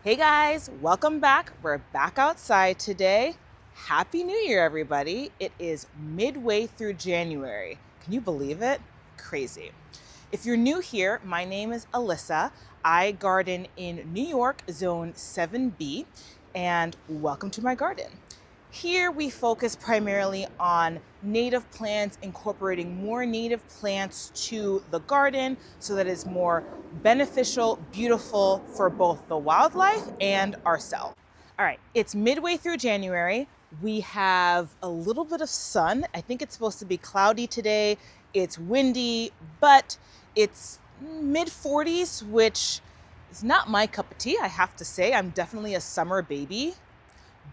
Hey guys, welcome back. We're back outside today. Happy New Year, everybody. It is midway through January. Can you believe it? Crazy. If you're new here, my name is Alyssa. I garden in New York, Zone 7B, and welcome to my garden. Here we focus primarily on native plants, incorporating more native plants to the garden so that it's more beneficial, beautiful for both the wildlife and ourselves. All right, it's midway through January. We have a little bit of sun. I think it's supposed to be cloudy today. It's windy, but it's mid 40s, which is not my cup of tea, I have to say. I'm definitely a summer baby,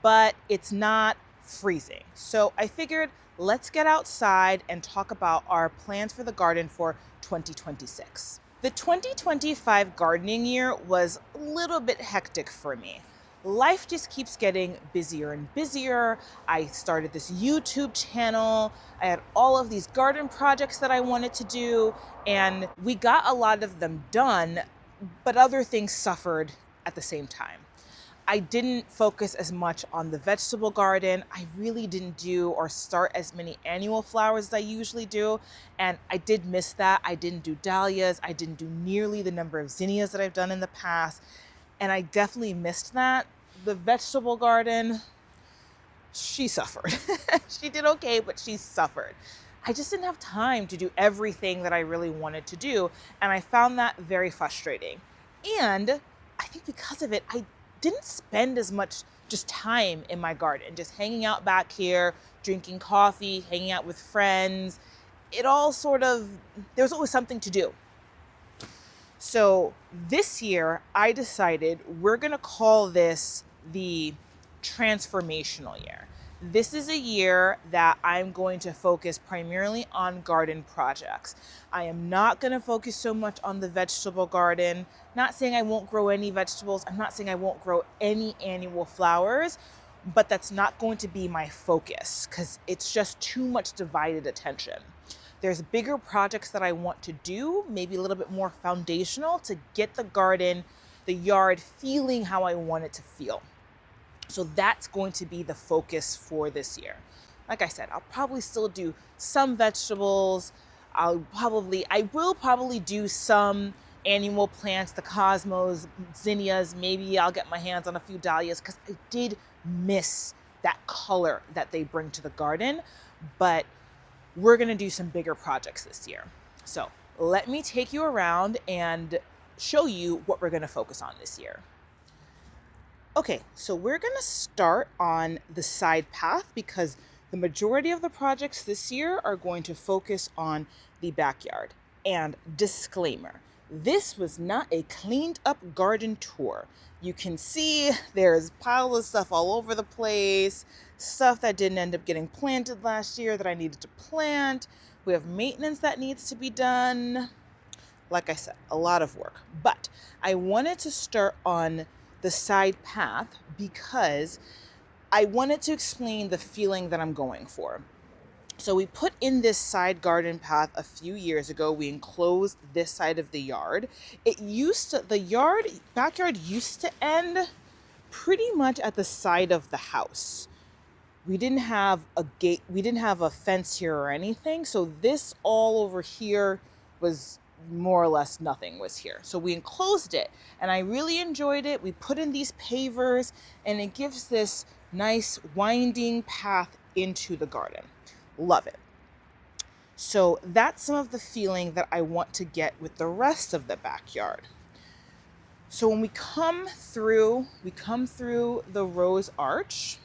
but it's not freezing. So I figured let's get outside and talk about our plans for the garden for 2026. The 2025 gardening year was a little bit hectic for me. Life just keeps getting busier and busier. I started this YouTube channel. I had all of these garden projects that I wanted to do, and we got a lot of them done, but other things suffered at the same time. I didn't focus as much on the vegetable garden. I really didn't do or start as many annual flowers as I usually do. And I did miss that. I didn't do dahlias. I didn't do nearly the number of zinnias that I've done in the past. And I definitely missed that. The vegetable garden, she suffered. She did okay, but she suffered. I just didn't have time to do everything that I really wanted to do. And I found that very frustrating. And I think because of it, I didn't spend as much just time in my garden, just hanging out back here, drinking coffee, hanging out with friends. It all there was always something to do. So this year I decided we're going to call this the transformational year. This is a year that I'm going to focus primarily on garden projects. I am not going to focus so much on the vegetable garden. Not saying I won't grow any vegetables. I'm not saying I won't grow any annual flowers, but that's not going to be my focus because it's just too much divided attention. There's bigger projects that I want to do, maybe a little bit more foundational to get the garden, the yard feeling how I want it to feel. So that's going to be the focus for this year. Like I said, I'll probably still do some vegetables. I will probably do some annual plants, the cosmos, zinnias. Maybe I'll get my hands on a few dahlias because I did miss that color that they bring to the garden. But we're going to do some bigger projects this year. So let me take you around and show you what we're going to focus on this year. Okay, so we're going to start on the side path because the majority of the projects this year are going to focus on the backyard. And disclaimer, this was not a cleaned up garden tour. You can see there's piles of stuff all over the place, stuff that didn't end up getting planted last year that I needed to plant. We have maintenance that needs to be done. Like I said, a lot of work. But I wanted to start on the side path because I wanted to explain the feeling that I'm going for. So we put in this side garden path a few years ago. We enclosed this side of the yard. Backyard used to end pretty much at the side of the house. We didn't have a gate, we didn't have a fence here or anything. So this all over here was more or less nothing was here. So we enclosed it and I really enjoyed it. We put in these pavers and it gives this nice winding path into the garden. Love it. So that's some of the feeling that I want to get with the rest of the backyard. So when we come through the rose arch,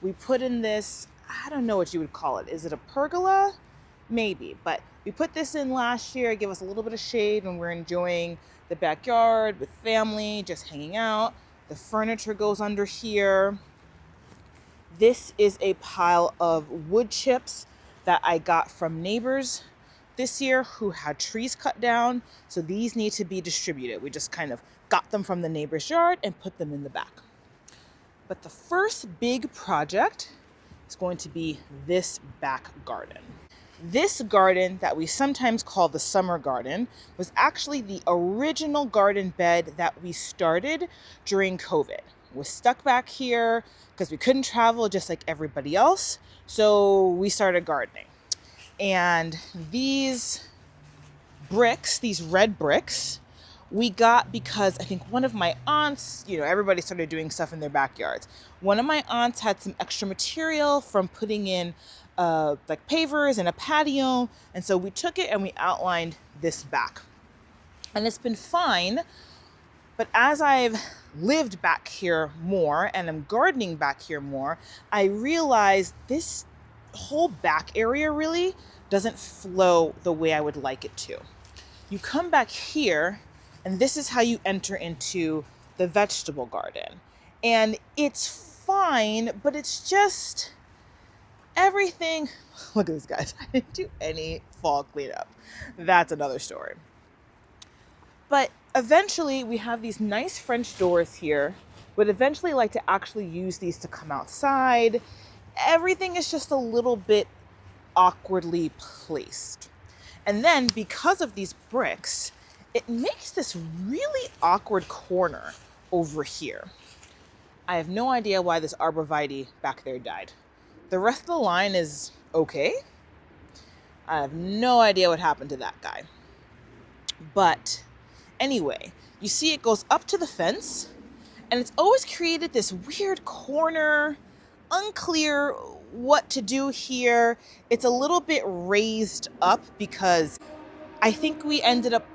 we put in this, I don't know what you would call it. Is it a pergola? Maybe, but we put this in last year, give us a little bit of shade when we're enjoying the backyard with family, just hanging out. The furniture goes under here. This is a pile of wood chips that I got from neighbors this year who had trees cut down. So these need to be distributed. We just kind of got them from the neighbor's yard and put them in the back. But the first big project is going to be this back garden. This garden that we sometimes call the summer garden was actually the original garden bed that we started during COVID. Was stuck back here because we couldn't travel just like everybody else. So we started gardening. And these bricks, these red bricks, we got because I think one of my aunts, everybody started doing stuff in their backyards. One of my aunts had some extra material from putting in like pavers and a patio. And so we took it and we outlined this back. And it's been fine. But as I've lived back here more and I'm gardening back here more, I realized this whole back area really doesn't flow the way I would like it to. You come back here, and this is how you enter into the vegetable garden. And it's fine, but it's just everything. Look at this, guys. I didn't do any fall cleanup. That's another story. But eventually we have these nice French doors here. Would eventually like to actually use these to come outside. Everything is just a little bit awkwardly placed. And then because of these bricks, it makes this really awkward corner over here. I have no idea why this arborvitae back there died. The rest of the line is okay. I have no idea what happened to that guy. But anyway, you see it goes up to the fence, and it's always created this weird corner, unclear what to do here. It's a little bit raised up because I think we ended up,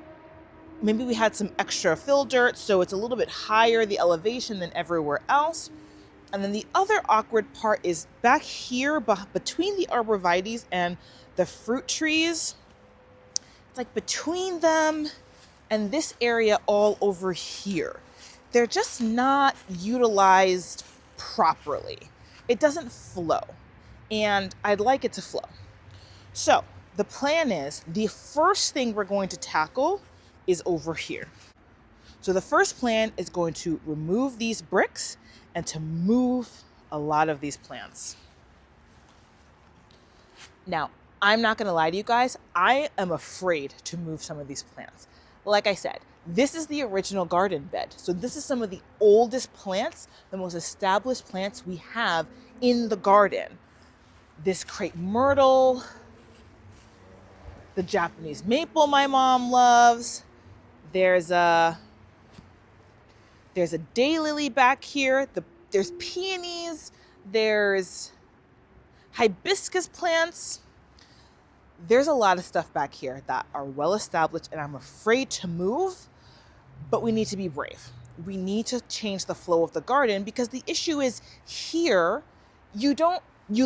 maybe we had some extra fill dirt, so it's a little bit higher, the elevation, than everywhere else. And then the other awkward part is back here between the arborvitaes and the fruit trees. It's like between them and this area all over here. They're just not utilized properly. It doesn't flow, and I'd like it to flow. So the plan is, the first thing we're going to tackle is over here. So the first plan is going to remove these bricks and to move a lot of these plants. Now, I'm not going to lie to you guys. I am afraid to move some of these plants. Like I said, this is the original garden bed. So this is some of the oldest plants, the most established plants we have in the garden. This crepe myrtle, the Japanese maple my mom loves. There's a daylily back here. There's peonies. There's hibiscus plants. There's a lot of stuff back here that are well established, and I'm afraid to move, but we need to be brave. We need to change the flow of the garden, because the issue is here, you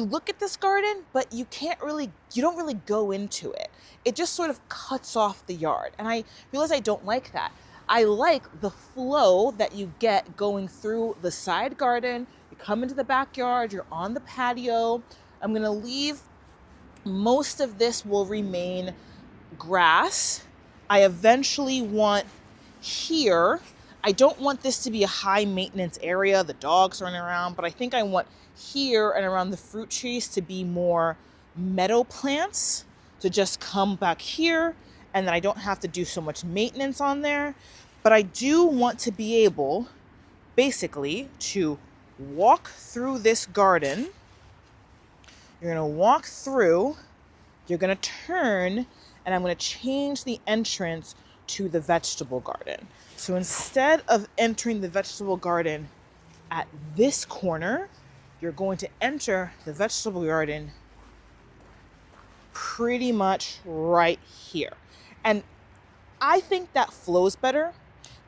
look at this garden, but you don't really go into it. It just sort of cuts off the yard. And I realize I don't like that. I like the flow that you get going through the side garden. You come into the backyard, you're on the patio. I'm gonna leave, most of this will remain grass. I eventually want here, I don't want this to be a high maintenance area, the dogs running around, but I think I want here and around the fruit trees to be more meadow plants, to just come back here, and then I don't have to do so much maintenance on there. But I do want to be able, basically, to walk through this garden. You're gonna walk through, you're gonna turn, and I'm gonna change the entrance to the vegetable garden. So instead of entering the vegetable garden at this corner, you're going to enter the vegetable garden pretty much right here. And I think that flows better.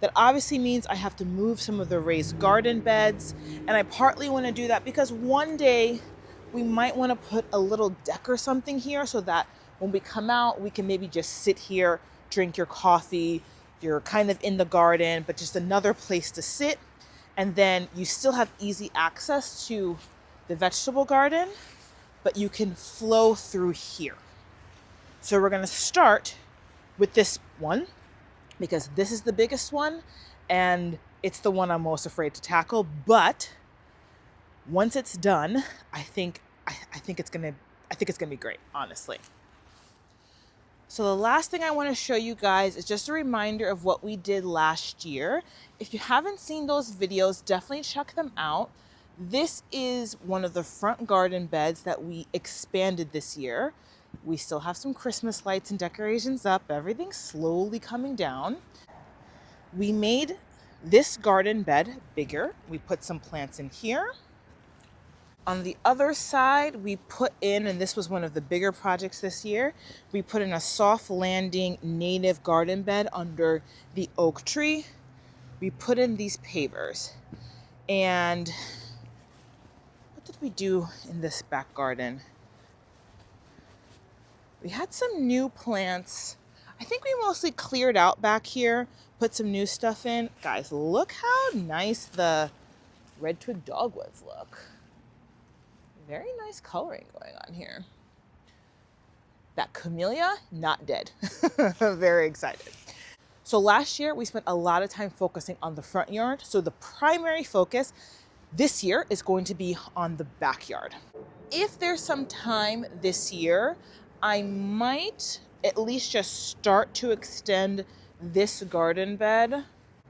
That obviously means I have to move some of the raised garden beds. And I partly want to do that because one day we might want to put a little deck or something here, so that when we come out, we can maybe just sit here, drink your coffee. You're kind of in the garden, but just another place to sit. And then you still have easy access to the vegetable garden, but you can flow through here. So we're going to start with this one, because this is the biggest one and it's the one I'm most afraid to tackle. But once it's done, I think it's gonna be great, honestly. So the last thing I want to show you guys is just a reminder of what we did last year. If you haven't seen those videos, definitely check them out. This is one of the front garden beds that we expanded this year. We still have some Christmas lights and decorations up. Everything's slowly coming down. We made this garden bed bigger. We put some plants in here. On the other side, we put in, and this was one of the bigger projects this year, we put in a soft landing native garden bed under the oak tree. We put in these pavers. And what did we do in this back garden? We had some new plants. I think we mostly cleared out back here, put some new stuff in. Guys, look how nice the red twig dogwoods look. Very nice coloring going on here. That camellia, not dead. Very excited. So last year we spent a lot of time focusing on the front yard. So the primary focus this year is going to be on the backyard. If there's some time this year, I might at least just start to extend this garden bed.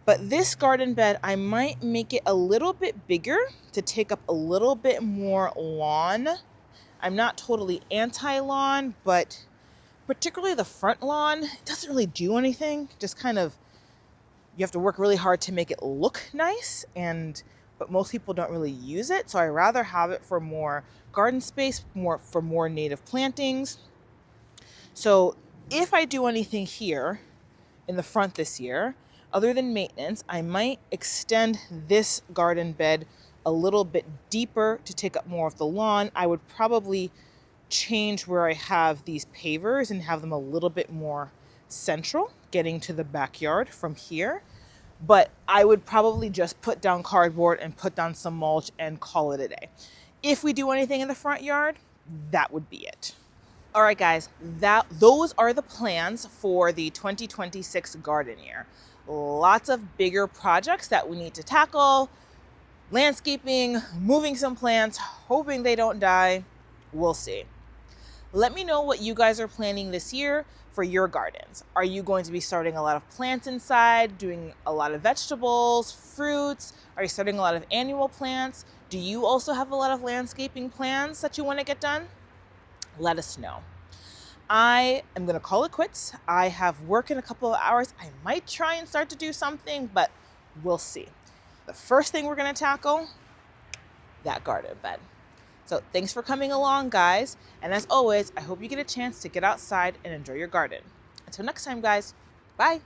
But this garden bed, I might make it a little bit bigger to take up a little bit more lawn. I'm not totally anti-lawn, but particularly the front lawn, it doesn't really do anything. Just kind of, you have to work really hard to make it look nice, but most people don't really use it. So I rather have it for more garden space, for more native plantings. So if I do anything here in the front this year, other than maintenance, I might extend this garden bed a little bit deeper to take up more of the lawn. I would probably change where I have these pavers and have them a little bit more central, getting to the backyard from here. But I would probably just put down cardboard and put down some mulch and call it a day. If we do anything in the front yard, that would be it. All right, guys, those are the plans for the 2026 garden year. Lots of bigger projects that we need to tackle. Landscaping, moving some plants, hoping they don't die. We'll see. Let me know what you guys are planning this year for your gardens. Are you going to be starting a lot of plants inside, doing a lot of vegetables, fruits? Are you starting a lot of annual plants? Do you also have a lot of landscaping plans that you want to get done? Let us know. I am going to call it quits. I have work in a couple of hours. I might try and start to do something, but we'll see. The first thing we're going to tackle, that garden bed. So thanks for coming along, guys. And as always, I hope you get a chance to get outside and enjoy your garden. Until next time, guys. Bye.